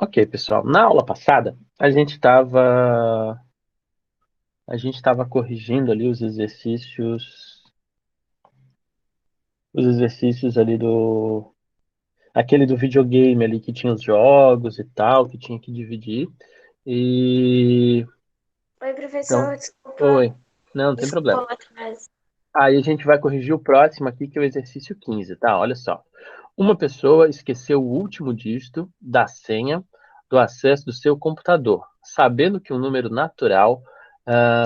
Ok, pessoal. Na aula passada, a gente estava corrigindo ali os exercícios ali aquele do videogame ali que tinha os jogos e tal, que tinha que dividir. E Oi, então, professor, desculpa, oi, não, não tem desculpa problema. lá atrás. Aí a gente vai corrigir o próximo aqui, que é o exercício 15, tá? Olha só. Uma pessoa esqueceu o último dígito da senha do acesso do seu computador, sabendo que um número natural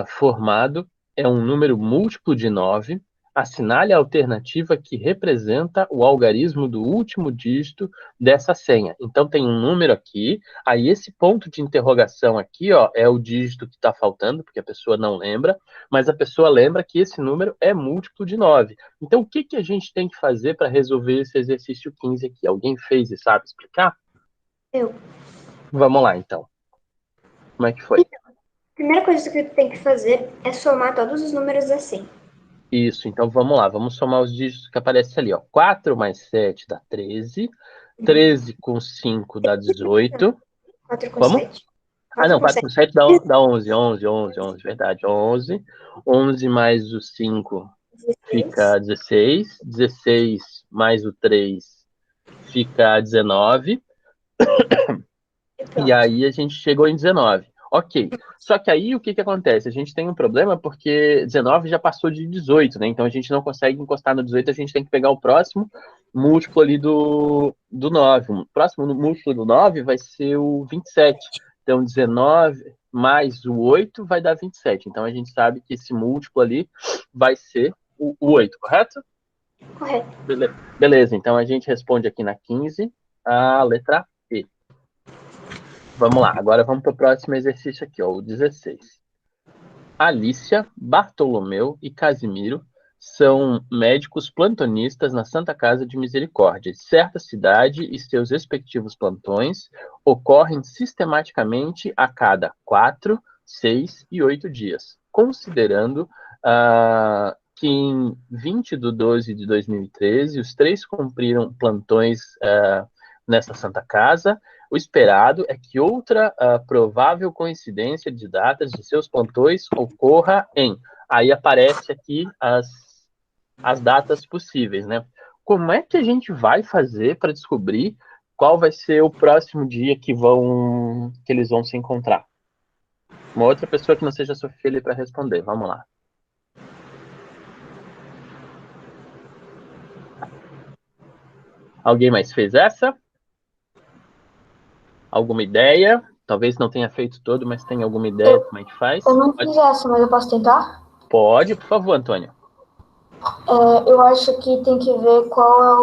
formado é um número múltiplo de 9. Assinale a alternativa que representa o algarismo do último dígito dessa senha. Então tem um número aqui, aí esse ponto de interrogação aqui, ó, é o dígito que está faltando, porque a pessoa não lembra, mas a pessoa lembra que esse número é múltiplo de 9. Então, o que que a gente tem que fazer para resolver esse exercício 15 aqui? Alguém fez e sabe explicar? Eu. Vamos lá, então. Como é que foi? Então, a primeira coisa que tem que fazer é somar todos os números assim. Isso, então vamos lá. Vamos somar os dígitos que aparecem ali, ó. 4 mais 7 dá 13. 13 com 5 dá 18. 4 com Vamos? 7. Ah, 4 não, com 4 7. com 7 dá 11. 11, 11, 11, verdade. 11. 11 mais o 5 fica 16. 16. 16 mais o 3 fica 19. E E pronto. aí a gente chegou em 19. Ok. Só que aí o que que acontece? A gente tem um problema porque 19 já passou de 18, né? Então a gente não consegue encostar no 18, a gente tem que pegar o próximo múltiplo ali do 9. O próximo múltiplo do 9 vai ser o 27. Então 19 mais o 8 vai dar 27. Então a gente sabe que esse múltiplo ali vai ser o 8, correto? Correto. Beleza, então a gente responde aqui na 15 a letra E. Vamos lá, agora vamos para o próximo exercício aqui, ó, o 16. Alícia, Bartolomeu e Casimiro são médicos plantonistas na Santa Casa de Misericórdia. Certa cidade e seus respectivos plantões ocorrem sistematicamente a cada 4, 6 e 8 dias, considerando que em 20 de 12 de 2013 os três cumpriram plantões nessa Santa Casa. O esperado é que outra provável coincidência de datas de seus plantões ocorra em. Aí aparece aqui as datas possíveis, né? Como é que a gente vai fazer para descobrir qual vai ser o próximo dia que eles vão se encontrar? Uma outra pessoa que não seja a Sofia ali para responder. Vamos lá. Alguém mais fez essa? Alguma ideia? Talvez não tenha feito todo, mas tem alguma ideia de Eu, como é que faz? eu não Pode, fiz essa, mas eu posso tentar? pode, por favor, Antônio. Eu acho que tem que ver qual é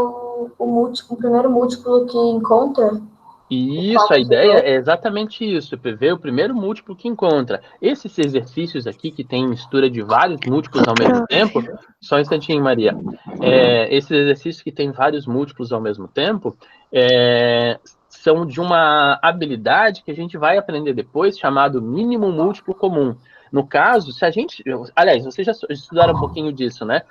o primeiro múltiplo que encontra. O E isso, a 4 ideia e é exatamente isso, ver o primeiro múltiplo que encontra. Esses exercícios aqui, que tem mistura de vários múltiplos ao mesmo tempo, Prof. só um instantinho, Maria. Esses exercícios que tem vários múltiplos ao mesmo tempo são de uma habilidade que a gente vai aprender depois, chamado mínimo múltiplo comum. No caso, se a gente. Aliás, vocês já estudaram um pouquinho disso, né?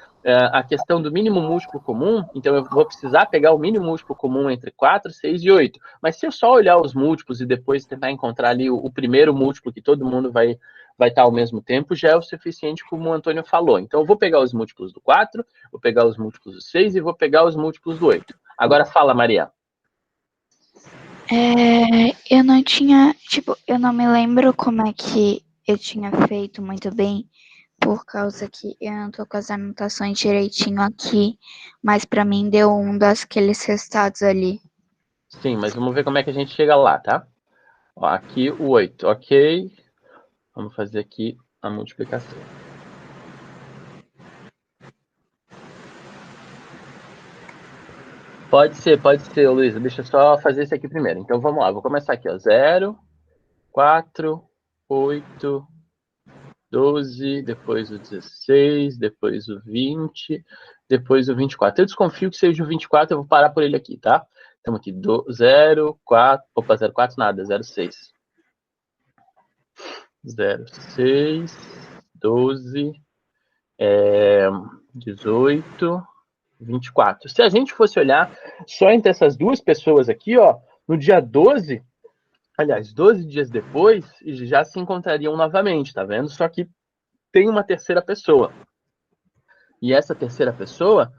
A questão do mínimo múltiplo comum, então eu vou precisar pegar o mínimo múltiplo comum entre 4, 6 e 8. Mas se eu só olhar os múltiplos e depois tentar encontrar ali o primeiro múltiplo que todo mundo vai estar ao mesmo tempo, já é o suficiente, como o Antônio falou. Então eu vou pegar os múltiplos do 4, vou pegar os múltiplos do 6 e vou pegar os múltiplos do 8. Agora fala, Maria. Eu não tinha, tipo, eu não me lembro como é que eu tinha feito muito bem, por causa que eu não tô com as anotações direitinho aqui, mas pra mim deu um daqueles resultados ali. Sim, mas vamos ver como é que a gente chega lá, tá? Ó, aqui o 8, ok. Vamos fazer aqui a multiplicação. Pode ser, Luísa. Deixa eu só fazer isso aqui primeiro. Então vamos lá, vou começar aqui, ó. 0, 4, 8, 12, depois o 16, depois o 20, depois o 24. Eu desconfio que seja o 24, eu vou parar por ele aqui, tá? Estamos aqui, 0, 4, opa, 0, 4 nada, 0, 6. 0, 6, 12, 18, 24. Se a gente fosse olhar só entre essas duas pessoas aqui, ó, no dia 12, Aliás, 12 dias depois, já se encontrariam novamente, tá vendo? Só que tem uma terceira pessoa. E essa terceira pessoa,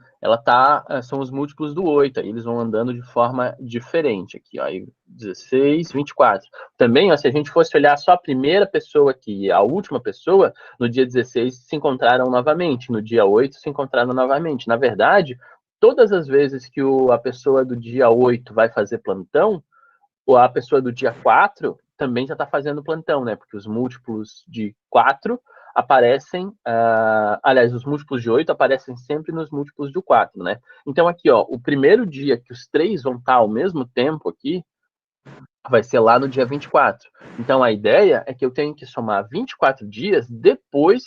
são os múltiplos do 8, aí eles vão andando de forma diferente aqui, ó, aí 16, 24. Também, ó, se a gente fosse olhar só a primeira pessoa aqui e a última pessoa, no dia 16 se encontraram novamente, no dia 8 se encontraram novamente. Na verdade, todas as vezes que a pessoa do dia 8 vai fazer plantão, ou a pessoa do dia 4 também já está fazendo plantão, né? Porque os múltiplos de 4 aparecem, aliás, os múltiplos de 8 aparecem sempre nos múltiplos de 4, né? Então aqui, ó, o primeiro dia que os três vão estar ao mesmo tempo aqui, vai ser lá no dia 24. Então a ideia é que eu tenho que somar 24 dias depois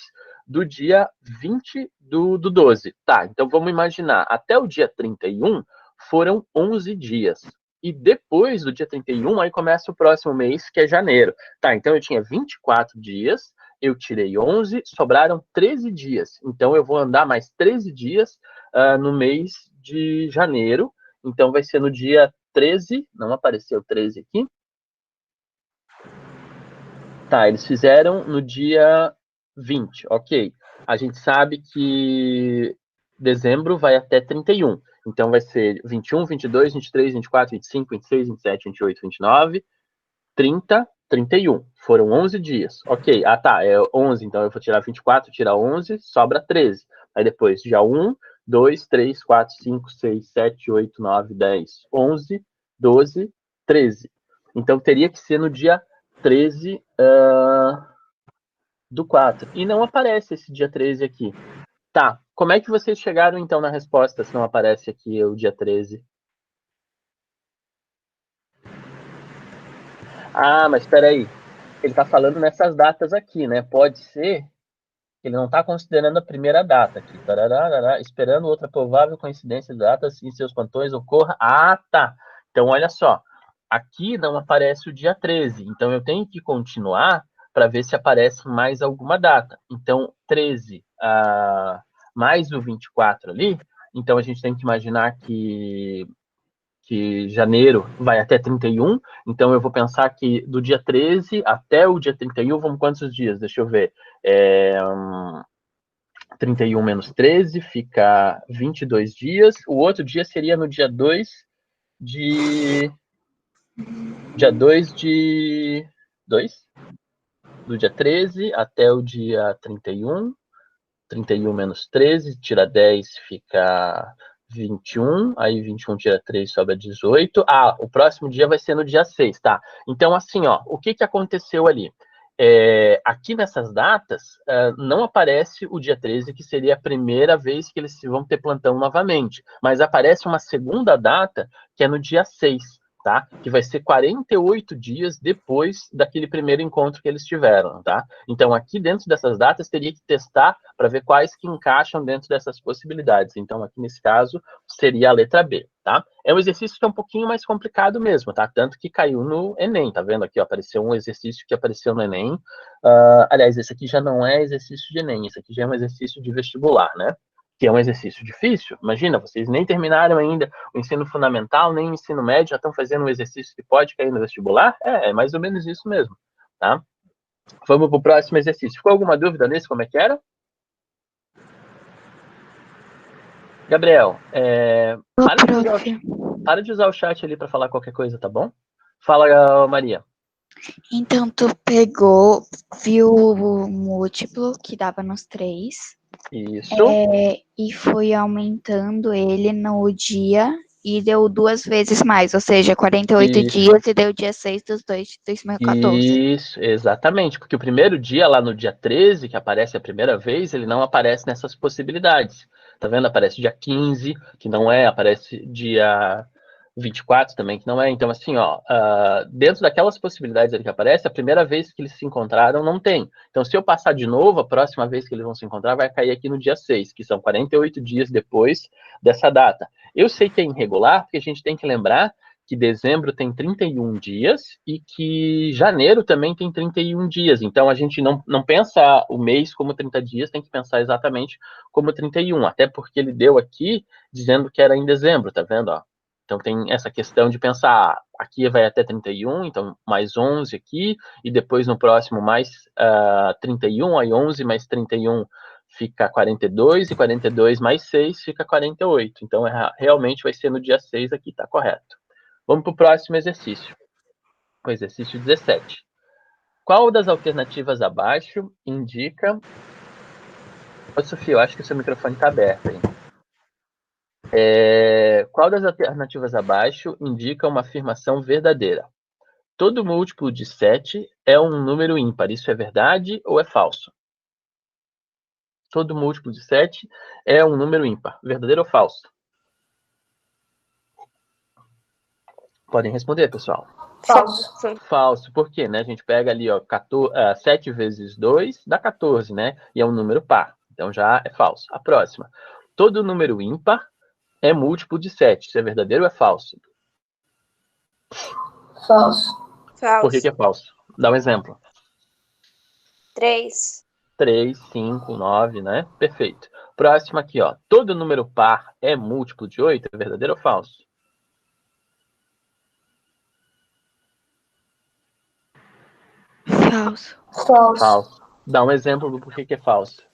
do dia 20 do 12. Tá, então vamos imaginar, até o dia 31 foram 11 dias. E depois do dia 31, aí começa o próximo mês, que é janeiro. Tá, então eu tinha 24 dias, eu tirei 11, sobraram 13 dias. Então eu vou andar mais 13 dias no mês de janeiro. Então vai ser no dia 13, não apareceu 13 aqui. Tá, eles fizeram no dia 20, ok. A gente sabe que dezembro vai até 31. Então vai ser 21, 22, 23, 24, 25, 26, 27, 28, 29, 30, 31. Foram 11 dias. Ok. Ah, tá. É 11, então eu vou tirar 24, tirar 11, sobra 13. Aí depois, dia 1, 2, 3, 4, 5, 6, 7, 8, 9, 10, 11, 12, 13. Então teria que ser no dia 13 do 4. E não aparece esse dia 13 aqui. Tá. Como é que vocês chegaram, então, na resposta se não aparece aqui o dia 13? Ah, mas espera aí. Ele está falando nessas datas aqui, né? Pode ser que ele não está considerando a primeira data aqui. Tararara, esperando outra provável coincidência de datas em seus plantões ocorra. Ah, tá. Então, olha só. Aqui não aparece o dia 13. Então, eu tenho que continuar para ver se aparece mais alguma data. Então, 13 mais o 24 ali. Então, a gente tem que imaginar que janeiro vai até 31, então eu vou pensar que do dia 13 até o dia 31, vamos quantos dias? Deixa eu ver. 31 menos 13 fica 22 dias. O outro dia seria no dia 2 de... Dia 2 de... 2? Do dia 13 até o dia 31. 31 menos 13, tira 10, fica 21, aí 21 tira 3, sobra 18. Ah, o próximo dia vai ser no dia 6, tá? Então, assim, ó, o que aconteceu ali? Aqui nessas datas, não aparece o dia 13, que seria a primeira vez que eles vão ter plantão novamente, mas aparece uma segunda data, que é no dia 6, tá? Que vai ser 48 dias depois daquele primeiro encontro que eles tiveram, tá? Então, aqui dentro dessas datas, teria que testar para ver quais que encaixam dentro dessas possibilidades. Então, aqui nesse caso, seria a letra B, tá? É um exercício que é um pouquinho mais complicado mesmo, tá? Tanto que caiu no Enem, tá vendo aqui? Ó, apareceu um exercício que apareceu no Enem. Aliás, esse aqui já não é exercício de Enem, esse aqui já é um exercício de vestibular, né? Que é um exercício difícil. Imagina, vocês nem terminaram ainda o ensino fundamental, nem o ensino médio, já estão fazendo um exercício que pode cair no vestibular? É mais ou menos isso mesmo, tá? Vamos para o próximo exercício. Ficou alguma dúvida nesse? Como é que era? Gabriel, para de usar o chat ali para falar qualquer coisa, tá bom? Fala, Maria. Então, tu pegou, viu o múltiplo que dava nos 3. Isso. E foi aumentando ele no dia e deu 2 vezes mais, ou seja, 48 dias e deu dia 6 dos 2 de 2014. Isso, exatamente, porque o primeiro dia, lá no dia 13, que aparece a primeira vez, ele não aparece nessas possibilidades. Tá vendo? Aparece dia 15, que não é, aparece dia 24 também, que não é. Então, assim, ó, dentro daquelas possibilidades ali que aparece, a primeira vez que eles se encontraram não tem. Então, se eu passar de novo, a próxima vez que eles vão se encontrar vai cair aqui no dia 6, que são 48 dias depois dessa data. Eu sei que é irregular, porque a gente tem que lembrar que dezembro tem 31 dias e que janeiro também tem 31 dias. Então, a gente não pensa o mês como 30 dias, tem que pensar exatamente como 31, até porque ele deu aqui dizendo que era em dezembro, tá vendo? Ó? Então tem essa questão de pensar, aqui vai até 31, então mais 11 aqui, e depois no próximo mais 31, aí 11 mais 31 fica 42, e 42 mais 6 fica 48. Então realmente vai ser no dia 6 aqui, tá correto. Vamos para o próximo exercício. O exercício 17. Qual das alternativas abaixo indica... Ô, Sofia, eu acho que o seu microfone está aberto aí. Qual das alternativas abaixo indica uma afirmação verdadeira? Todo múltiplo de 7 é um número ímpar. Isso é verdade ou é falso? Todo múltiplo de 7 é um número ímpar. Verdadeiro ou falso? Podem responder, pessoal. Falso. Falso. Por quê? Né? A gente pega ali, ó, 7 vezes 2 dá 14, né? E é um número par. Então já é falso. A próxima. Todo número ímpar é múltiplo de 7. Isso é verdadeiro ou é falso? Falso. Por que é falso? Dá um exemplo. 3. 3, 5, 9, né? Perfeito. Próximo aqui, ó. Todo número par é múltiplo de 8. É verdadeiro ou falso? Falso. Falso. Falso. Dá um exemplo do porquê que é falso.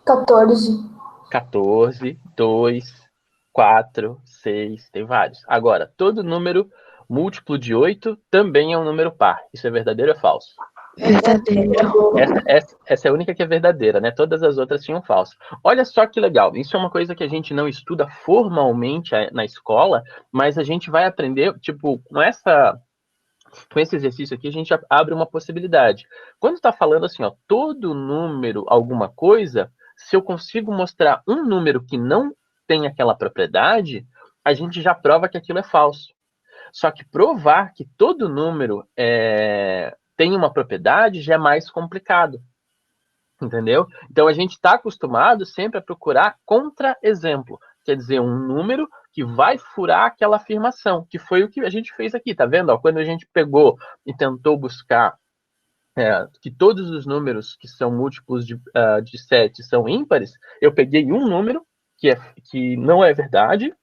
14. 14, 2, 4, 6, tem vários. Agora, todo número múltiplo de 8 também é um número par. Isso é verdadeiro ou é falso? Verdadeiro. Essa é a única que é verdadeira, né? Todas as outras tinham falso. Olha só que legal. Isso é uma coisa que a gente não estuda formalmente na escola, mas a gente vai aprender, tipo, com esse exercício aqui, a gente abre uma possibilidade. Quando está falando assim, ó, todo número, alguma coisa, se eu consigo mostrar um número que não tem aquela propriedade, a gente já prova que aquilo é falso. Só que provar que todo número tem uma propriedade já é mais complicado. Entendeu? Então a gente está acostumado sempre a procurar contra-exemplo. Quer dizer, um número que vai furar aquela afirmação, que foi o que a gente fez aqui, tá vendo? Ó, quando a gente pegou e tentou buscar que todos os números que são múltiplos de 7 são ímpares, eu peguei um número que não é verdade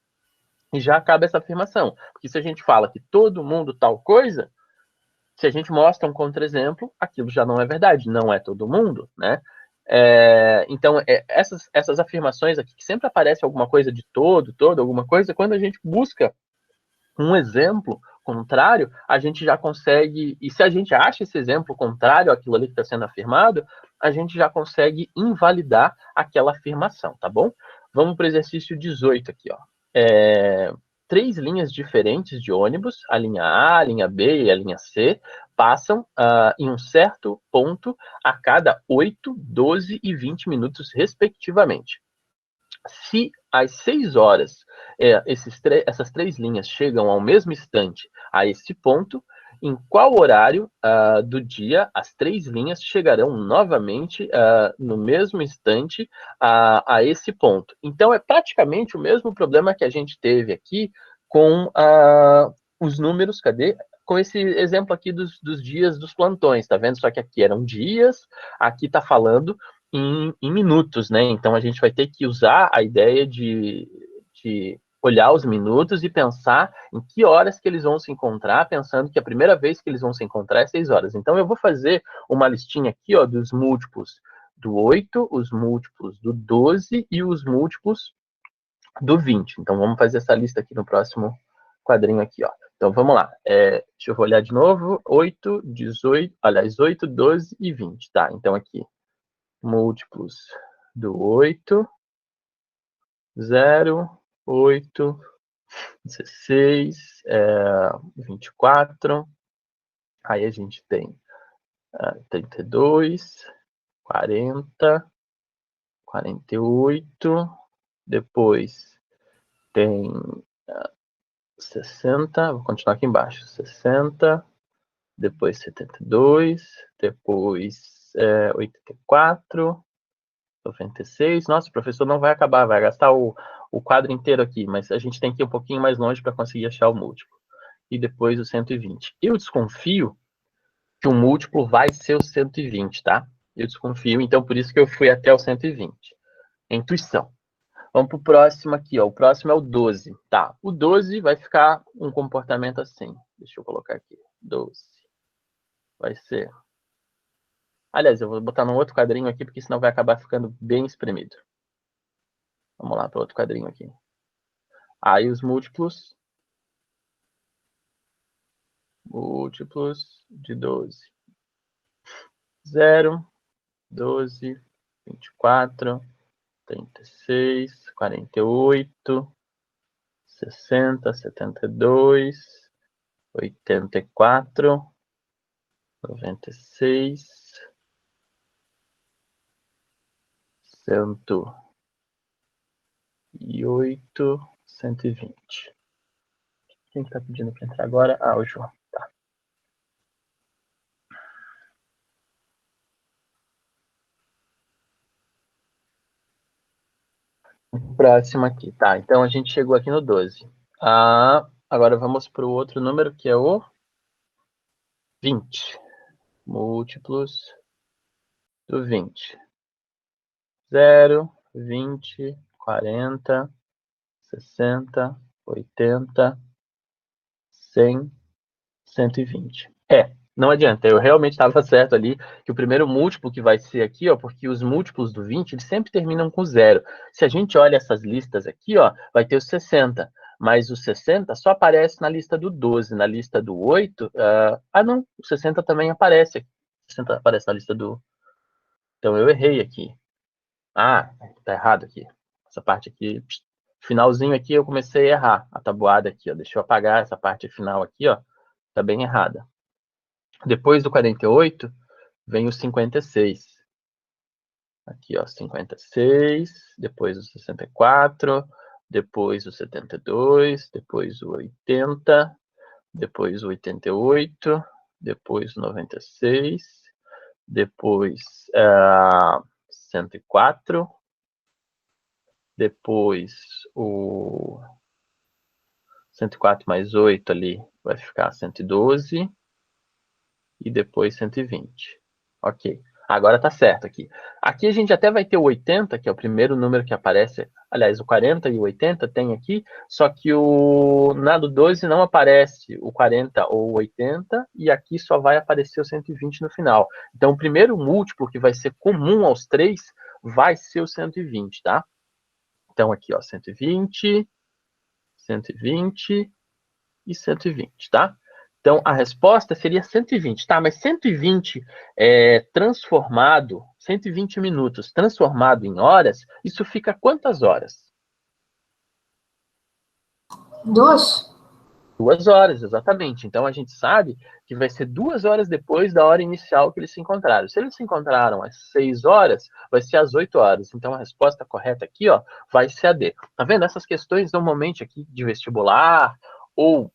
e já acaba essa afirmação. Porque se a gente fala que todo mundo tal coisa, se a gente mostra um contra-exemplo, aquilo já não é verdade, não é todo mundo, né? Então, essas afirmações aqui, que sempre aparece alguma coisa de todo, alguma coisa, quando a gente busca um exemplo contrário, a gente já consegue, e se a gente acha esse exemplo contrário àquilo ali que está sendo afirmado, a gente já consegue invalidar aquela afirmação, tá bom? Vamos para o exercício 18 aqui, ó. 3 linhas diferentes de ônibus, a linha A, a linha B e a linha C, passam em um certo ponto a cada 8, 12 e 20 minutos, respectivamente. Se às 6 horas essas 3 linhas chegam ao mesmo instante a esse ponto, em qual horário do dia as 3 linhas chegarão novamente no mesmo instante a esse ponto? Então, é praticamente o mesmo problema que a gente teve aqui com os números, com esse exemplo aqui dos dias dos plantões, tá vendo? Só que aqui eram dias, aqui tá falando em minutos, né? Então a gente vai ter que usar a ideia de olhar os minutos e pensar em que horas que eles vão se encontrar, pensando que a primeira vez que eles vão se encontrar é 6 horas. Então eu vou fazer uma listinha aqui, ó, dos múltiplos do 8, os múltiplos do 12 e os múltiplos do 20. Então vamos fazer essa lista aqui no próximo quadrinho aqui, ó. Então vamos lá. Deixa eu olhar de novo. 8, 18, aliás, 8, 12 e 20. Tá, então aqui múltiplos do 8, 0, 8, 16, 24. Aí a gente tem 32, 40, 48. Depois tem 60. Vou continuar aqui embaixo. 60. Depois 72. Depois 84. 96. Nossa, o professor não vai acabar, vai gastar o quadro inteiro aqui, mas a gente tem que ir um pouquinho mais longe para conseguir achar o múltiplo. E depois o 120. Eu desconfio que o múltiplo vai ser o 120, tá? Eu desconfio, então por isso que eu fui até o 120. É intuição. Vamos para o próximo aqui, ó. O próximo é o 12. Tá, o 12 vai ficar um comportamento assim. Deixa eu colocar aqui. 12. Vai ser... Aliás, eu vou botar num outro quadrinho aqui, porque senão vai acabar ficando bem espremido. Vamos lá para outro quadrinho aqui. Aí os múltiplos. Múltiplos de 12. 0, 12, 24, 36, 48, 60, 72, 84, 96, 108, 120. Quem está pedindo para entrar agora? Ah, o João. Tá. Próximo aqui, tá? Então a gente chegou aqui no 12. Agora vamos para o outro número, que é o 20. Múltiplos do 20. 0, 20, 40, 60, 80, 100, 120. Não adianta, eu realmente estava certo ali, que o primeiro múltiplo que vai ser aqui, ó, porque os múltiplos do 20, eles sempre terminam com 0. Se a gente olha essas listas aqui, ó, vai ter o 60, mas o 60 só aparece na lista do 12, na lista do 8, não, o 60 também aparece, 60 aparece na lista do... Então eu errei aqui. Tá errado aqui. Essa parte aqui, finalzinho aqui, eu comecei a errar. A tabuada aqui, ó. Deixa eu apagar essa parte final aqui, ó. Tá bem errada. Depois do 48, vem o 56. Aqui, ó, 56. Depois o 64. Depois o 72. Depois o 80. Depois o 88. Depois o 96. Depois 104. Depois o 104 mais 8 ali vai ficar 112. E depois 120. Ok. Agora tá certo aqui. Aqui a gente até vai ter o 80, que é o primeiro número que aparece. Aliás, o 40 e o 80 tem aqui, só que na do 12 não aparece o 40 ou o 80, e aqui só vai aparecer o 120 no final. Então, o primeiro múltiplo que vai ser comum aos três vai ser o 120, tá? Então, aqui, ó, 120, 120 e 120, tá? Então, a resposta seria 120, tá? Mas 120 transformado, 120 minutos transformado em horas, isso fica quantas horas? 2? 2 horas, exatamente. Então, a gente sabe que vai ser 2 horas depois da hora inicial que eles se encontraram. Se eles se encontraram às 6 horas, vai ser às 8 horas. Então, a resposta correta aqui, ó, vai ser a D. Tá vendo? Essas questões, normalmente, aqui de vestibular ou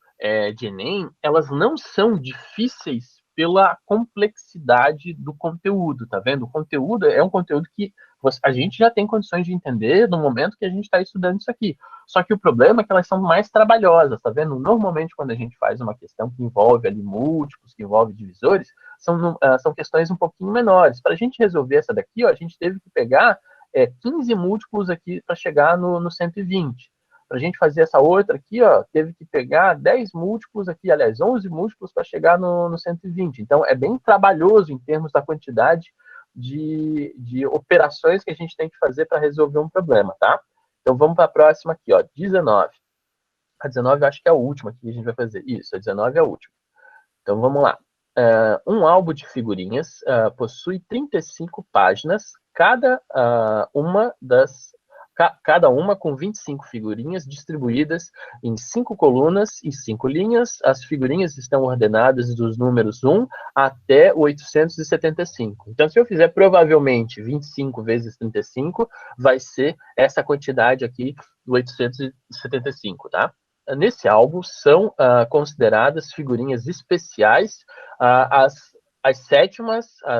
de Enem, elas não são difíceis pela complexidade do conteúdo, tá vendo? O conteúdo é um conteúdo que a gente já tem condições de entender no momento que a gente está estudando isso aqui. Só que o problema é que elas são mais trabalhosas, tá vendo? Normalmente, quando a gente faz uma questão que envolve ali múltiplos, que envolve divisores, são questões um pouquinho menores. Para a gente resolver essa daqui, ó, a gente teve que pegar 15 múltiplos aqui para chegar no 120. Para a gente fazer essa outra aqui, ó, teve que pegar 10 múltiplos aqui, aliás, 11 múltiplos para chegar no 120. Então, é bem trabalhoso em termos da quantidade de operações que a gente tem que fazer para resolver um problema, tá? Então, vamos para a próxima aqui, ó, 19. A 19 eu acho que é a última que a gente vai fazer. Isso, a 19 é a última. Então, vamos lá. Um álbum de figurinhas possui 35 páginas, cada uma com 25 figurinhas distribuídas em 5 colunas e 5 linhas. As figurinhas estão ordenadas dos números 1 até 875. Então, se eu fizer provavelmente 25 vezes 35, vai ser essa quantidade aqui do 875, tá? Nesse álbum são consideradas figurinhas especiais as sétimas, a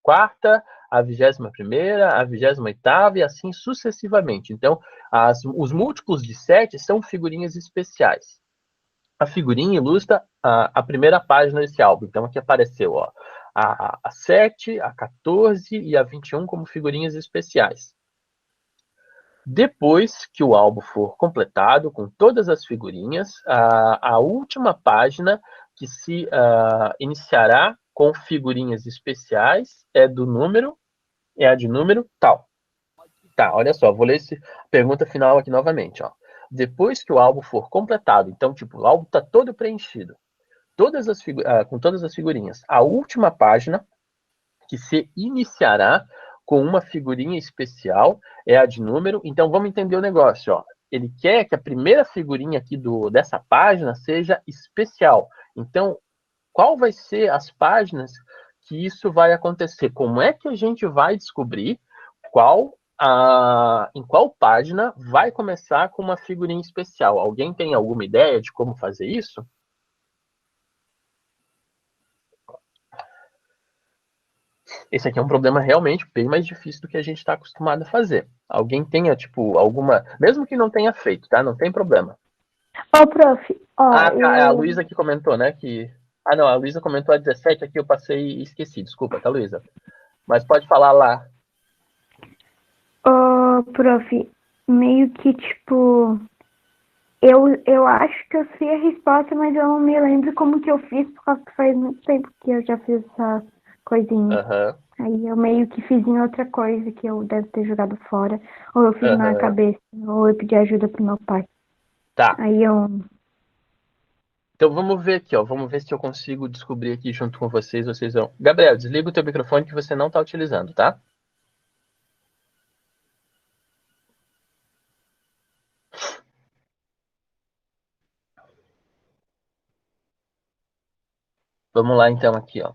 14ª, a 21ª, a 28ª e assim sucessivamente. Então, os múltiplos de 7 são figurinhas especiais. A figurinha ilustra a primeira página desse álbum. Então, aqui apareceu ó, a 7, a 14 e a 21 como figurinhas especiais. Depois que o álbum for completado com todas as figurinhas, a última página que se iniciará com figurinhas especiais é a de número tal. Tá, olha só, vou ler essa pergunta final aqui novamente, ó. Depois que o álbum for completado, então, tipo, o álbum está todo preenchido, com todas as figurinhas, a última página que se iniciará com uma figurinha especial é a de número. Então, vamos entender o negócio, ó. Ele quer que a primeira figurinha aqui dessa página seja especial. Então, qual vai ser as páginas que isso vai acontecer? Como é que a gente vai descobrir em qual página vai começar com uma figurinha especial? Alguém tem alguma ideia de como fazer isso? Esse aqui é um problema realmente bem mais difícil do que a gente está acostumado a fazer. Alguém tenha, tipo, alguma... Mesmo que não tenha feito, tá? Não tem problema. Ô, prof, ó, A Luísa que comentou, né? Não, a Luísa comentou a 17, aqui eu passei e esqueci. Desculpa, tá, Luísa? Mas pode falar lá. Ô, prof, meio que, tipo, eu acho que eu sei a resposta, mas eu não me lembro como que eu fiz, por causa que faz muito tempo que eu já fiz essa coisinha. Aham. Aí eu meio que fiz em outra coisa que eu deve ter jogado fora, ou eu fiz na cabeça, ou eu pedi ajuda pro meu pai. Tá. Aí eu... Então vamos ver aqui, ó. Vamos ver se eu consigo descobrir aqui junto com vocês. Vocês vão. Gabriel, desliga o teu microfone que você não está utilizando, tá? Vamos lá então aqui, ó.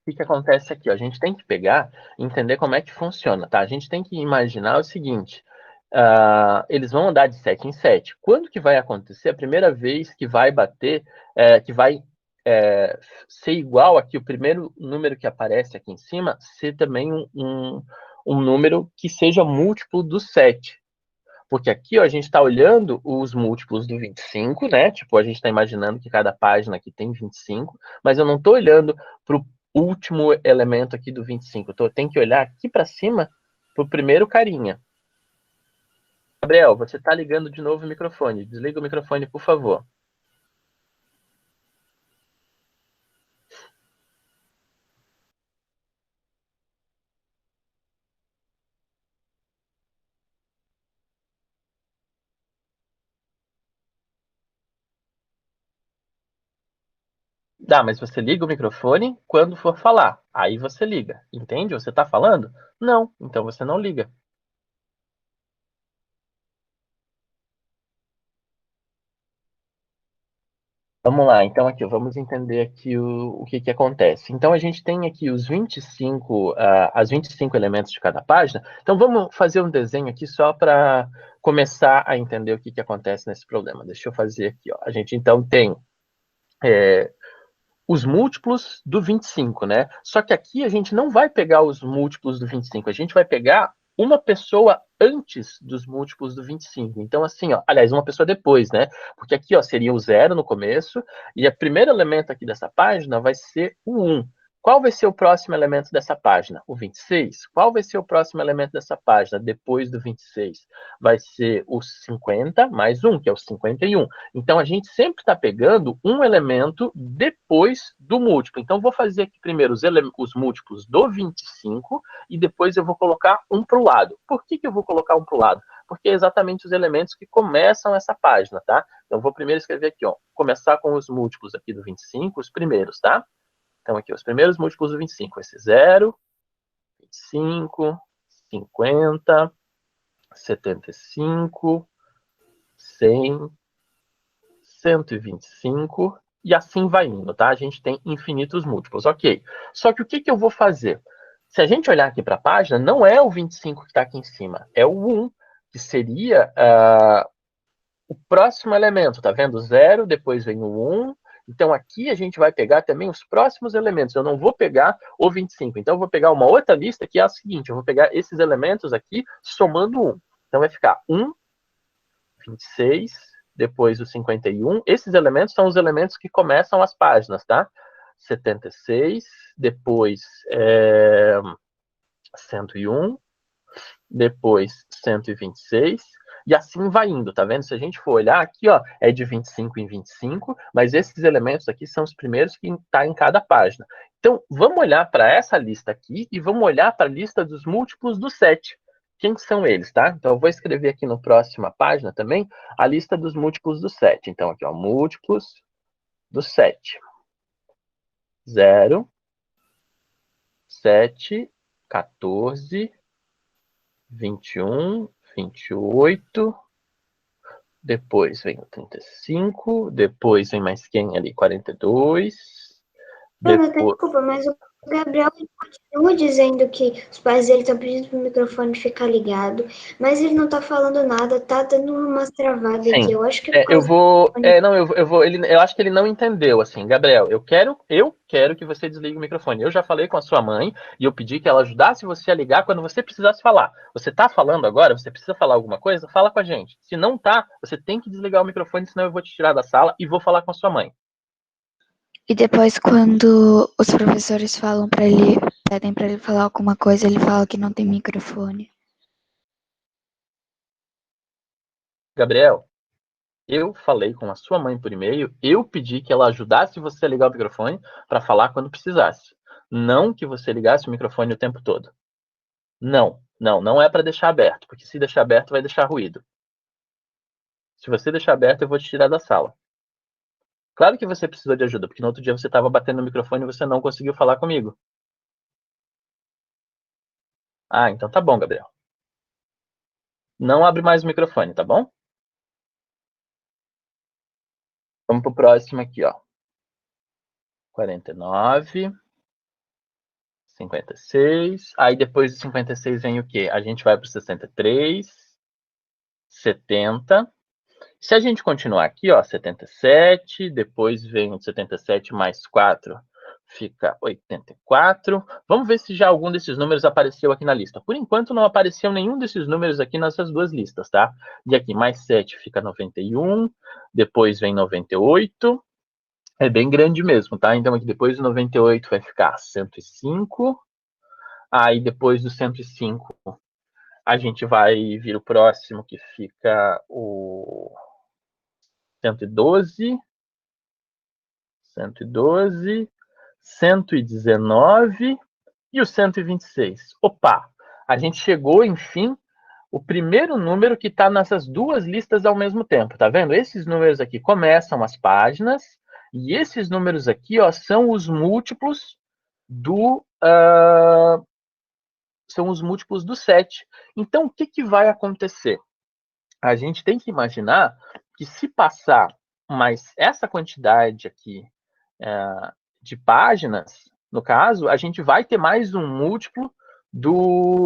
O que acontece aqui? Ó? A gente tem que pegar e entender como é que funciona, tá? A gente tem que imaginar o seguinte: eles vão andar de 7 em 7. Quando que vai acontecer? A primeira vez que vai bater, que vai ser igual aqui, o primeiro número que aparece aqui em cima, ser também um número que seja múltiplo do 7. Porque aqui, ó, a gente está olhando os múltiplos do 25, né? Tipo, a gente está imaginando que cada página aqui tem 25, mas eu não estou olhando para o último elemento aqui do 25. Eu tenho que olhar aqui para cima para o primeiro carinha. Gabriel, você está ligando de novo o microfone. Desliga o microfone, por favor. Dá, mas você liga o microfone quando for falar. Aí você liga. Entende? Você está falando? Não. Então você não liga. Vamos lá, então aqui, vamos entender aqui o que acontece. Então a gente tem aqui os 25, as 25 elementos de cada página. Então vamos fazer um desenho aqui só para começar a entender o que acontece nesse problema. Deixa eu fazer aqui, ó. A gente então tem os múltiplos do 25, né? Só que aqui a gente não vai pegar os múltiplos do 25, a gente vai pegar uma pessoa antes dos múltiplos do 25. Então, assim, ó, aliás, uma pessoa depois, né? Porque aqui, ó, seria o 0 no começo, e o primeiro elemento aqui dessa página vai ser o 1. Qual vai ser o próximo elemento dessa página? O 26. Qual vai ser o próximo elemento dessa página depois do 26? Vai ser o 50 mais 1, que é o 51. Então, a gente sempre está pegando um elemento depois do múltiplo. Então, vou fazer aqui primeiro os múltiplos do 25 e depois eu vou colocar um para o lado. Por que eu vou colocar um para o lado? Porque é exatamente os elementos que começam essa página, tá? Então, vou primeiro escrever aqui, ó, começar com os múltiplos aqui do 25, os primeiros, tá? Então, aqui, os primeiros múltiplos do 25. Esse 0, 25, 50, 75, 100, 125, e assim vai indo, tá? A gente tem infinitos múltiplos, ok. Só que o que eu vou fazer? Se a gente olhar aqui para a página, não é o 25 que está aqui em cima, é o 1, que seria o próximo elemento, tá vendo? 0, depois vem o 1. Então, aqui a gente vai pegar também os próximos elementos. Eu não vou pegar o 25. Então, eu vou pegar uma outra lista que é a seguinte. Eu vou pegar esses elementos aqui somando 1. Então, vai ficar 1, 26, depois o 51. Esses elementos são os elementos que começam as páginas, tá? 76, depois 101, depois 126, e assim vai indo, tá vendo? Se a gente for olhar aqui, ó, é de 25 em 25, mas esses elementos aqui são os primeiros que tá em cada página. Então, vamos olhar para essa lista aqui e vamos olhar para a lista dos múltiplos do 7. Quem são eles, tá? Então, eu vou escrever aqui na próxima página também a lista dos múltiplos do 7. Então, aqui, ó, múltiplos do 7. 0, 7, 14, 21, 28, depois vem o 35, depois vem mais quem ali? 42, Desculpa, mas o Gabriel continua dizendo que os pais dele estão pedindo para o microfone ficar ligado, mas ele não está falando nada, tá dando umas travadas Sim. aqui. Eu acho que Eu acho que ele não entendeu, assim, Gabriel, eu quero que você desligue o microfone. Eu já falei com a sua mãe e eu pedi que ela ajudasse você a ligar quando você precisasse falar. Você tá falando agora? Você precisa falar alguma coisa? Fala com a gente. Se não tá, você tem que desligar o microfone, senão eu vou te tirar da sala e vou falar com a sua mãe. E depois, quando os professores falam para ele, pedem para ele falar alguma coisa, ele fala que não tem microfone. Gabriel, eu falei com a sua mãe por e-mail, eu pedi que ela ajudasse você a ligar o microfone para falar quando precisasse. Não que você ligasse o microfone o tempo todo. Não é para deixar aberto, porque se deixar aberto vai deixar ruído. Se você deixar aberto, eu vou te tirar da sala. Claro que você precisou de ajuda, porque no outro dia você estava batendo no microfone e você não conseguiu falar comigo. Ah, então tá bom, Gabriel. Não abre mais o microfone, tá bom? Vamos pro próximo aqui, ó. 49, 56. Aí depois do 56 vem o quê? A gente vai pro 63, 70. Se a gente continuar aqui, ó, 77, depois vem o 77 mais 4, fica 84. Vamos ver se já algum desses números apareceu aqui na lista. Por enquanto, não apareceu nenhum desses números aqui nessas duas listas, tá? E aqui, mais 7 fica 91, depois vem 98. É bem grande mesmo, tá? Então, aqui depois do 98 vai ficar 105. Aí, depois do 105, a gente vai vir o próximo, que fica o 112, 119 e o 126. Opa, a gente chegou, enfim, o primeiro número que está nessas duas listas ao mesmo tempo, tá vendo? Esses números aqui começam as páginas e esses números aqui, ó, são os múltiplos do 7. Então, o que vai acontecer? A gente tem que imaginar que se passar mais essa quantidade aqui de páginas, no caso, a gente vai ter mais um múltiplo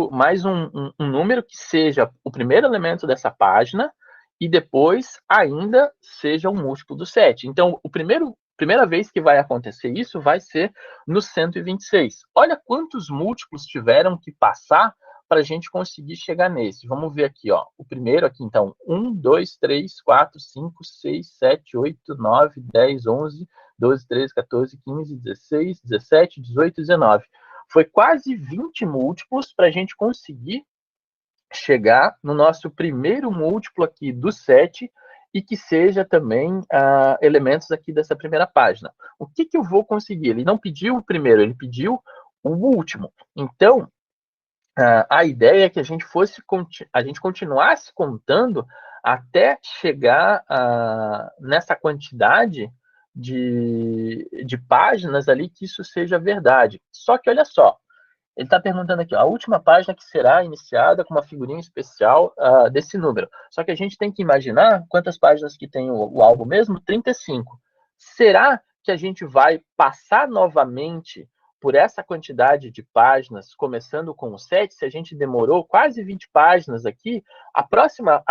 mais um número que seja o primeiro elemento dessa página e depois ainda seja um múltiplo do 7. Então, primeira vez que vai acontecer isso vai ser no 126. Olha quantos múltiplos tiveram que passar para a gente conseguir chegar nesse. Vamos ver aqui, ó. O primeiro aqui, então, 1, 2, 3, 4, 5, 6, 7, 8, 9, 10, 11, 12, 13, 14, 15, 16, 17, 18, 19. Foi quase 20 múltiplos para a gente conseguir chegar no nosso primeiro múltiplo aqui do 7 e que seja também elementos aqui dessa primeira página. O que eu vou conseguir? Ele não pediu o primeiro, ele pediu o último. Então, a ideia é que a gente continuasse contando até chegar nessa quantidade de páginas ali que isso seja verdade. Só que olha só, ele está perguntando aqui, ó, a última página que será iniciada com uma figurinha especial desse número. Só que a gente tem que imaginar quantas páginas que tem o álbum mesmo? 35. Será que a gente vai passar novamente por essa quantidade de páginas, começando com o 7, se a gente demorou quase 20 páginas aqui, a próxima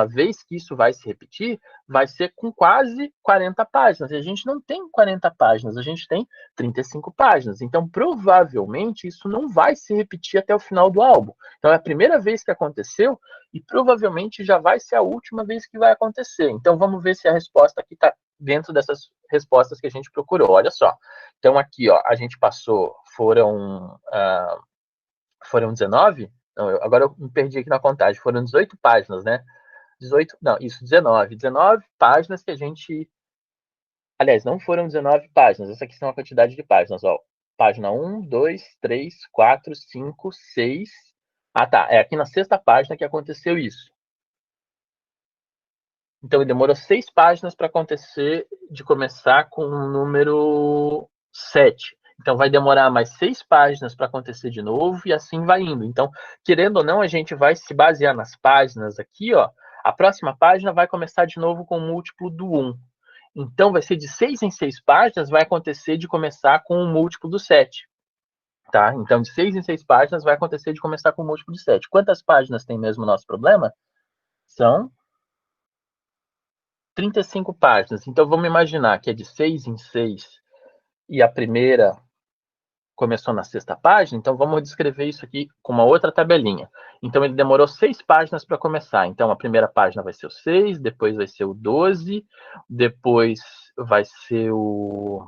vez que isso vai se repetir, vai ser com quase 40 páginas. E a gente não tem 40 páginas, a gente tem 35 páginas. Então, provavelmente, isso não vai se repetir até o final do álbum. Então, é a primeira vez que aconteceu e provavelmente já vai ser a última vez que vai acontecer. Então, vamos ver se a resposta aqui está dentro dessas respostas que a gente procurou. Olha só. Então, aqui, ó, a gente passou, foram 19? Não, agora eu me perdi aqui na contagem. Foram 18 páginas, né? 18, não, isso, 19. 19 páginas que a gente... Aliás, não foram 19 páginas. Essa aqui são a quantidade de páginas, ó. Página 1, 2, 3, 4, 5, 6... Ah, tá. É aqui na 6ª página que aconteceu isso. Então, ele demorou 6 páginas para acontecer, de começar com o número 7. Então, vai demorar mais 6 páginas para acontecer de novo, e assim vai indo. Então, querendo ou não, a gente vai se basear nas páginas aqui, ó. A próxima página vai começar de novo com o múltiplo do 1. Então, vai ser de 6 em 6 páginas, vai acontecer de começar com o múltiplo do 7. Tá? Então, de 6 em 6 páginas, vai acontecer de começar com o múltiplo de 7. Quantas páginas tem mesmo o nosso problema? São 35 páginas. Então, vamos imaginar que é de 6 em 6 e a primeira começou na 6ª página. Então, vamos descrever isso aqui com uma outra tabelinha. Então, ele demorou 6 páginas para começar. Então, a primeira página vai ser o 6, depois vai ser o 12, depois vai ser o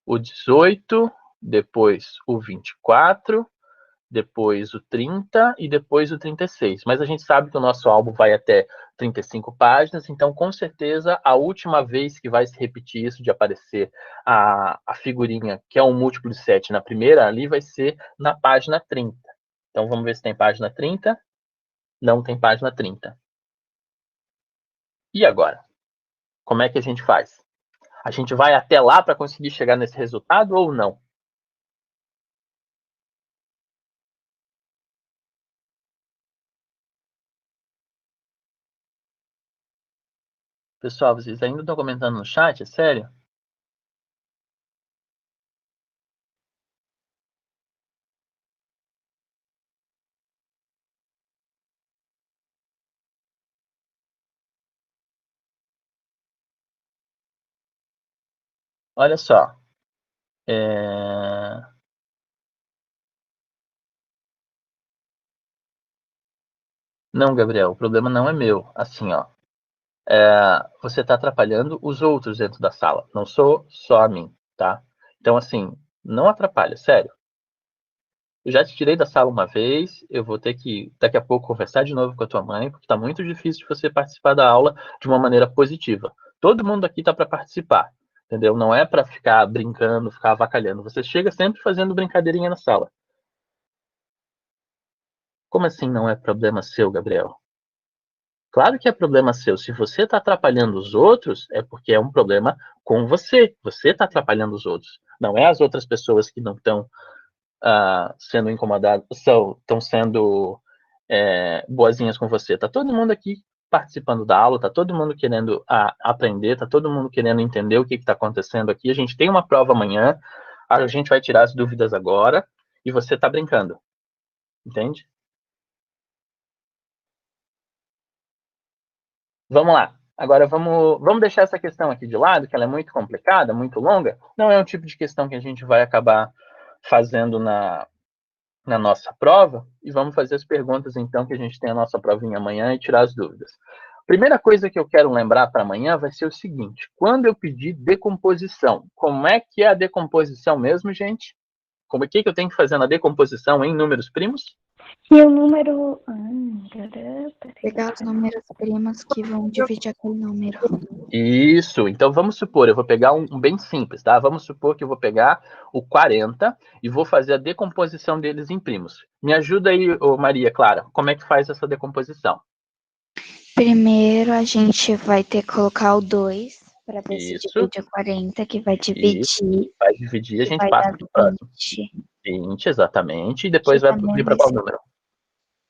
18, depois o 24, depois o 30 e depois o 36. Mas a gente sabe que o nosso álbum vai até 35 páginas, então com certeza a última vez que vai se repetir isso de aparecer a figurinha, que é um múltiplo de 7 na primeira, ali vai ser na página 30. Então vamos ver se tem página 30. Não tem página 30. E agora? Como é que a gente faz? A gente vai até lá para conseguir chegar nesse resultado ou não? Pessoal, vocês ainda estão comentando no chat? É sério? Olha só. Não, Gabriel, o problema não é meu. Assim, ó. Você está atrapalhando os outros dentro da sala. Não sou só a mim, tá? Então, assim, não atrapalha, sério. Eu já te tirei da sala uma vez, eu vou ter que, daqui a pouco, conversar de novo com a tua mãe, porque está muito difícil de você participar da aula de uma maneira positiva. Todo mundo aqui está para participar, entendeu? Não é para ficar brincando, ficar avacalhando. Você chega sempre fazendo brincadeirinha na sala. Como assim não é problema seu, Gabriel? Claro que é problema seu. Se você está atrapalhando os outros, é porque é um problema com você. Você está atrapalhando os outros. Não é as outras pessoas que não estão sendo incomodadas, estão sendo boazinhas com você. Está todo mundo aqui participando da aula, está todo mundo querendo aprender, está todo mundo querendo entender o que está acontecendo aqui. A gente tem uma prova amanhã, a gente vai tirar as dúvidas agora, e você está brincando. Entende? Vamos lá. Agora vamos deixar essa questão aqui de lado, que ela é muito complicada, muito longa. Não é um tipo de questão que a gente vai acabar fazendo na nossa prova. E vamos fazer as perguntas, então, que a gente tem a nossa provinha amanhã e tirar as dúvidas. Primeira coisa que eu quero lembrar para amanhã vai ser o seguinte. Quando eu pedir decomposição, como é que é a decomposição mesmo, gente? Como é que eu tenho que fazer na decomposição em números primos? E o número... Pegar os números primos que vão dividir aquele número. Isso. Então, vamos supor, eu vou pegar um bem simples, tá? Vamos supor que eu vou pegar o 40 e vou fazer a decomposição deles em primos. Me ajuda aí, Maria Clara, como é que faz essa decomposição? Primeiro, a gente vai ter que colocar o 2 para ver se Isso. divide 40, que vai dividir. Isso. Vai dividir, a gente vai passa dar para o próximo. 20. 20, exatamente. E depois vai vir para qual número?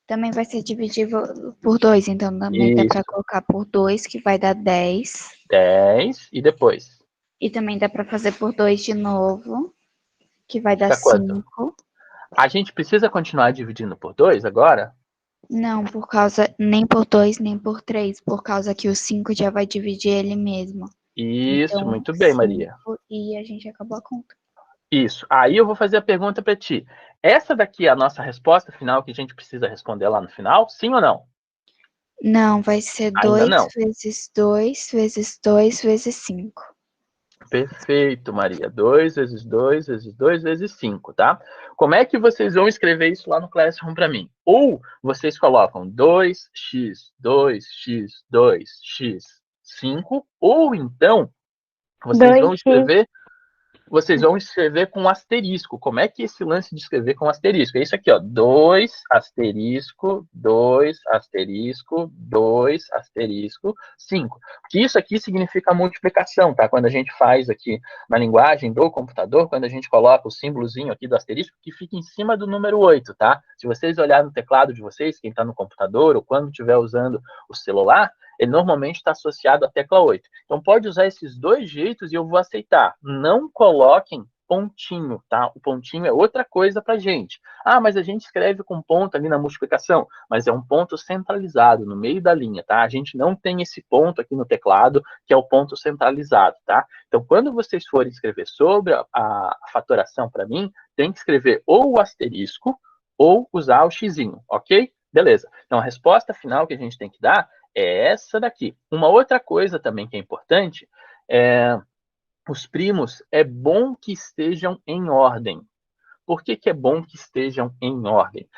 Também vai ser dividido por 2, então também dá para colocar por 2, que vai dar 10. 10, e depois? E também dá para fazer por 2 de novo, que vai dar quanto? 5. A gente precisa continuar dividindo por 2 agora? Não, por causa nem por 2, nem por 3, por causa que o 5 já vai dividir ele mesmo. Isso, então, muito bem, Maria. E a gente acabou a conta. Isso. Aí eu vou fazer a pergunta para ti. Essa daqui é a nossa resposta final que a gente precisa responder lá no final? Sim ou não? Não, vai ser Ainda 2 não. vezes 2 vezes 2 vezes 5. Perfeito, Maria. 2 vezes 2 vezes 2 vezes 5, tá? Como é que vocês vão escrever isso lá no Classroom para mim? Ou vocês colocam 2x, 2x, 2x, 5, ou então vocês vão 2x. escrever com asterisco. Como é que é esse lance de escrever com asterisco? É isso aqui, ó. 2 asterisco, 2 asterisco, 2 asterisco, 5. Porque isso aqui significa multiplicação, tá? Quando a gente faz aqui na linguagem do computador, quando a gente coloca o símbolozinho aqui do asterisco, que fica em cima do número 8, tá? Se vocês olharem no teclado de vocês, quem está no computador, ou quando estiver usando o celular, ele normalmente está associado à tecla 8. Então, pode usar esses dois jeitos e eu vou aceitar. Não coloquem pontinho, tá? O pontinho é outra coisa para gente. Ah, mas a gente escreve com ponto ali na multiplicação, mas é um ponto centralizado, no meio da linha, tá? A gente não tem esse ponto aqui no teclado, que é o ponto centralizado, tá? Então, quando vocês forem escrever sobre a fatoração para mim, tem que escrever ou o asterisco ou usar o xizinho, ok? Beleza. Então, a resposta final que a gente tem que dar é essa daqui. Uma outra coisa também que é importante é os primos é bom que estejam em ordem. Por que é bom que estejam em ordem?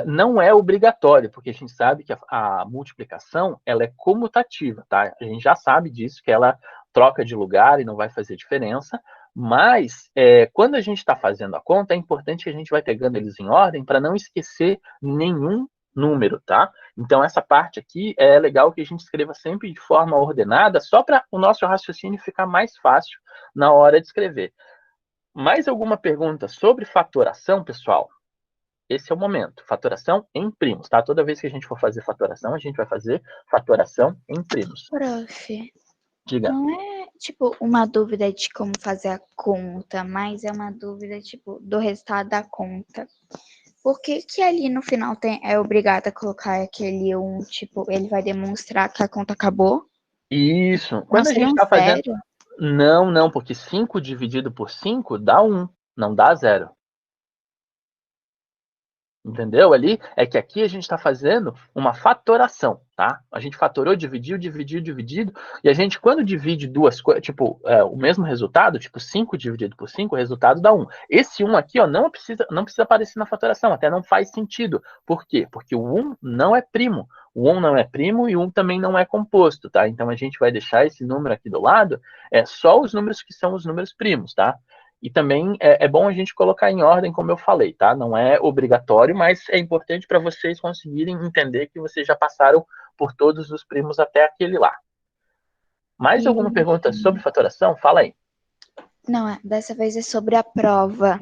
Não é obrigatório, porque a gente sabe que a multiplicação ela é comutativa, tá? A gente já sabe disso, que ela troca de lugar e não vai fazer diferença, mas quando a gente está fazendo a conta, é importante que a gente vai pegando eles em ordem para não esquecer nenhum número, tá? Então, essa parte aqui é legal que a gente escreva sempre de forma ordenada, só para o nosso raciocínio ficar mais fácil na hora de escrever. Mais alguma pergunta sobre fatoração, pessoal? Esse é o momento. Fatoração em primos, tá? Toda vez que a gente for fazer fatoração, a gente vai fazer fatoração em primos. Prof, Diga. não é, tipo, uma dúvida de como fazer a conta, mas é uma dúvida, tipo, do resultado da conta. Por que ali no final é obrigado a colocar aquele tipo, ele vai demonstrar que a conta acabou? Isso. Quando Não a gente seria está fazendo... zero? Não, porque 5 dividido por 5 dá 1, não dá 0. Entendeu? Ali é que aqui a gente está fazendo uma fatoração, tá? A gente fatorou, dividiu, e a gente, quando divide duas coisas, tipo, o mesmo resultado, tipo 5 dividido por 5, o resultado dá 1. Esse 1 aqui, ó, não precisa aparecer na fatoração, até não faz sentido. Por quê? Porque o 1 não é primo. O 1 não é primo e o 1 também não é composto, tá? Então a gente vai deixar esse número aqui do lado, só os números que são os números primos, tá? E também é bom a gente colocar em ordem, como eu falei, tá? Não é obrigatório, mas é importante para vocês conseguirem entender que vocês já passaram por todos os primos até aquele lá. Mais alguma pergunta sobre fatoração? Fala aí. Não, dessa vez é sobre a prova.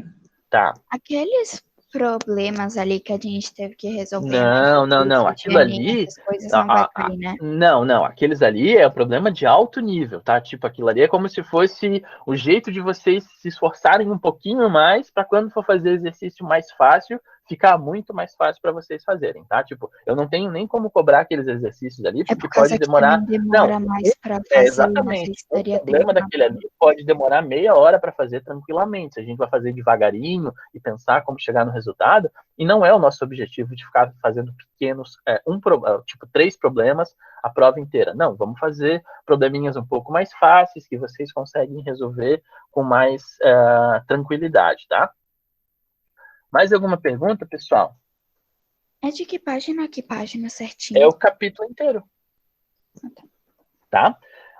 Tá. Aqueles problemas ali que a gente teve que resolver. Não. Aquilo ali... Essas coisas não vai cair, né? Não. Aqueles ali é o problema de alto nível, tá? Tipo, aquilo ali é como se fosse o jeito de vocês se esforçarem um pouquinho mais para quando for fazer exercício mais fácil, ficar muito mais fácil para vocês fazerem, tá? Tipo, eu não tenho nem como cobrar aqueles exercícios ali, porque pode demorar... demora mais para fazer. Exatamente. O problema daquele ali pode demorar meia hora para fazer tranquilamente. Se a gente vai fazer devagarinho e pensar como chegar no resultado, e não é o nosso objetivo de ficar fazendo pequenos, tipo 3 problemas a prova inteira. Não, vamos fazer probleminhas um pouco mais fáceis, que vocês conseguem resolver com mais tranquilidade, tá? Mais alguma pergunta, pessoal? É de que página certinho? É o capítulo inteiro. Tá?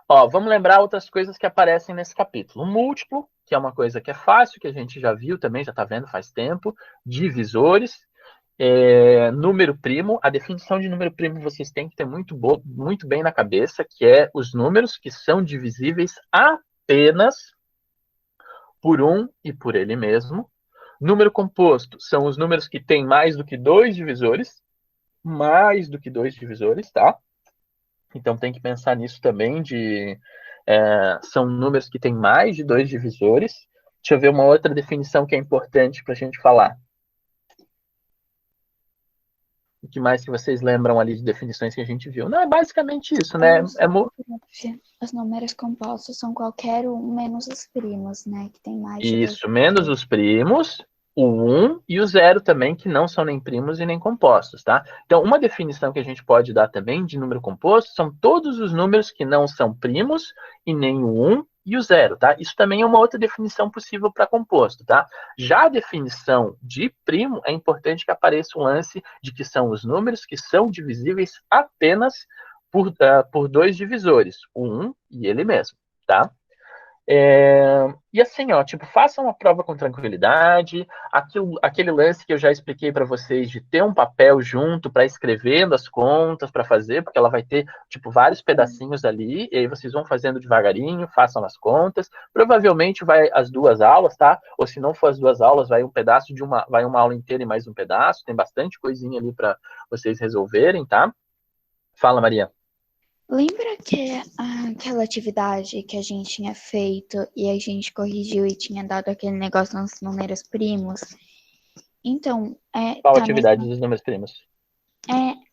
Ó, vamos lembrar outras coisas que aparecem nesse capítulo. O múltiplo, que é uma coisa que é fácil, que a gente já viu também, já está vendo faz tempo. Divisores. Número primo. A definição de número primo vocês têm que ter muito bem na cabeça, que é os números que são divisíveis apenas por um e por ele mesmo. Número composto são os números que têm mais do que 2 divisores. Mais do que 2 divisores, tá? Então tem que pensar nisso também, são números que têm mais de 2 divisores. Deixa eu ver uma outra definição que é importante para a gente falar. O que mais que vocês lembram ali de definições que a gente viu? Não, é basicamente isso, né? Os números compostos são qualquer um menos os primos, né? Que tem mais de isso, menos os primos o 1 e o 0 também, que não são nem primos e nem compostos, tá? Então, uma definição que a gente pode dar também de número composto são todos os números que não são primos e nem o 1 e o 0, tá? Isso também é uma outra definição possível para composto, tá? Já a definição de primo, é importante que apareça um lance de que são os números que são divisíveis apenas por dois divisores, o 1 e ele mesmo, tá? E assim, ó, tipo, façam a prova com tranquilidade. Aquele lance que eu já expliquei para vocês de ter um papel junto para escrevendo as contas para fazer, porque ela vai ter tipo vários pedacinhos ali, e aí vocês vão fazendo devagarinho, façam as contas. Provavelmente vai as 2 aulas, tá? Ou se não for as 2 aulas, vai um pedaço vai uma aula inteira e mais um pedaço. Tem bastante coisinha ali para vocês resolverem, tá? Fala, Maria. Lembra que aquela atividade que a gente tinha feito e a gente corrigiu e tinha dado aquele negócio nos números primos? Então, Qual tá atividade dos números primos?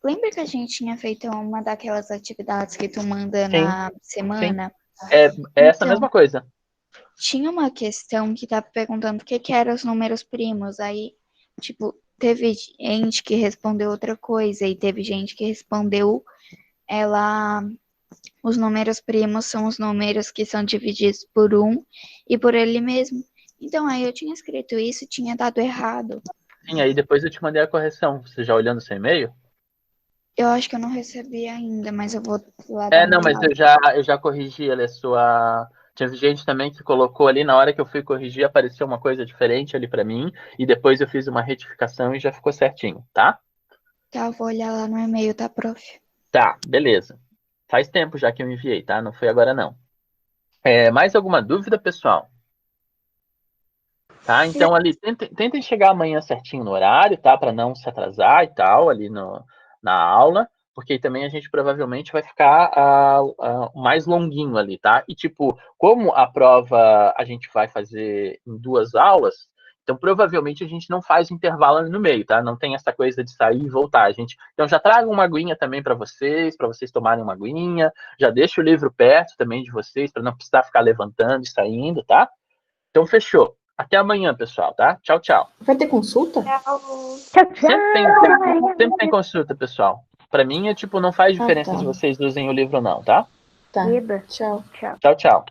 lembra que a gente tinha feito uma daquelas atividades que tu manda Sim, na semana? É essa Então, mesma coisa. tinha uma questão que tá perguntando o que eram os números primos. Aí, tipo, teve gente que respondeu outra coisa e teve gente que respondeu os números primos são os números que são divididos por 1 e por ele mesmo. Então, aí eu tinha escrito isso e tinha dado errado. Sim, aí depois eu te mandei a correção. Você já olhando seu e-mail? Eu acho que eu não recebi ainda, mas eu vou lá dar uma Não, mas olhada. eu já corrigi ali a sua. Tinha gente também que colocou ali, na hora que eu fui corrigir, apareceu uma coisa diferente ali para mim, e depois eu fiz uma retificação e já ficou certinho, tá? Tá, eu vou olhar lá no e-mail, tá, prof? Tá, beleza. Faz tempo já que eu enviei, tá? Não foi agora não. Mais alguma dúvida, pessoal? Tá? Então ali, tentem chegar amanhã certinho no horário, tá? Para não se atrasar e tal, ali na aula, porque aí também a gente provavelmente vai ficar mais longuinho ali, tá? E tipo, como a prova a gente vai fazer em 2 aulas, então provavelmente a gente não faz intervalo ali no meio, tá? Não tem essa coisa de sair e voltar. Então já trago uma aguinha também para vocês tomarem uma aguinha, já deixo o livro perto também de vocês, para não precisar ficar levantando e saindo, tá? Então fechou. Até amanhã, pessoal, tá? Tchau, tchau. Vai ter consulta? Tchau, tchau. Sempre tem consulta, pessoal. Pra mim, tipo, não faz diferença tá. se vocês usem o livro ou não, tá? Tá. Eba. Tchau. Tchau. Tchau, tchau.